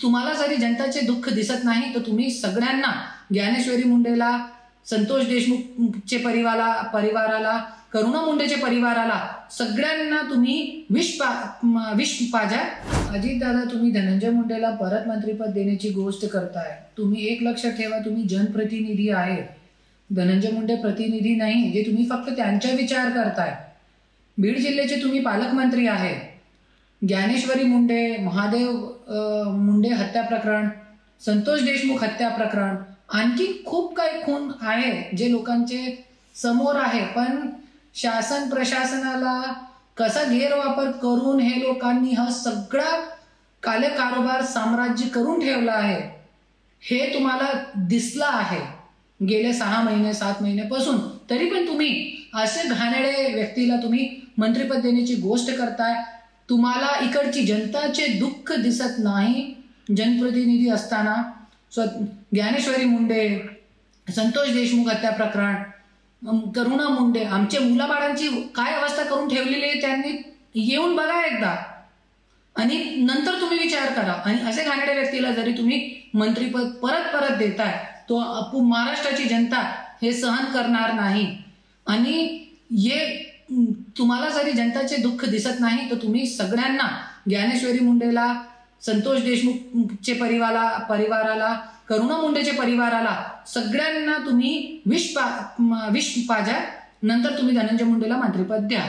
तुम्हाला जरी जनताचे दुःख दिसत नाही तर तुम्ही सगळ्यांना, ज्ञानेश्वरी मुंडेला, संतोष देशमुखचे परिवाराला, करुणा मुंडेचे परिवाराला, सगळ्यांना तुम्ही विष पाजा. अजितदादा, तुम्ही धनंजय मुंडेला परत मंत्रिपद देण्याची गोष्ट करताय. तुम्ही एक लक्षात ठेवा, तुम्ही जनप्रतिनिधी आहे, धनंजय मुंडे प्रतिनिधी नाही, जे तुम्ही फक्त त्यांचा विचार करताय. बीड जिल्ह्याचे तुम्ही पालकमंत्री आहे. ज्ञानेश्वरी मुंडे, महादेव मुंडे हत्या प्रकरण, संतोष देशमुख हत्या प्रकरण, आणखी खूप काही खून आहे जे लोकांचे समोर आहे. पण शासन प्रशासनाला कसा गैरवापर करून हे लोकांनी हा सगळा काले कारोबार साम्राज्य करून ठेवला आहे हे तुम्हाला दिसलं आहे गेले 6 महिने 7 महिन्यापासून. तरी पण तुम्ही असे घाणेरडे व्यक्तीला तुम्ही मंत्रिपद देण्याची गोष्ट करताय. तुम्हाला इकडची जनताचे दुःख दिसत नाही. जनप्रतिनिधी असताना ज्ञानेश्वरी मुंडे, संतोष देशमुख हत्या प्रकरण, करुणा मुंडे, आमच्या मुलाबाळांची काय अवस्था करून ठेवलेली आहे त्यांनी येऊन बघा एकदा आणि नंतर तुम्ही विचार करा. आणि असे घाणेरड्या व्यक्तीला जरी तुम्ही मंत्रिपद परत देताय तो महाराष्ट्राची जनता हे सहन करणार नाही. आणि तुम्हाला जरी जनताचे दुःख दिसत नाही तर तुम्ही सगळ्यांना, ज्ञानेश्वरी मुंडेला, संतोष देशमुखचे परिवाराला, करुणा मुंडेचे परिवाराला, सगळ्यांना तुम्ही विष पाजा. नंतर तुम्ही धनंजय मुंडेला मंत्रिपद द्या.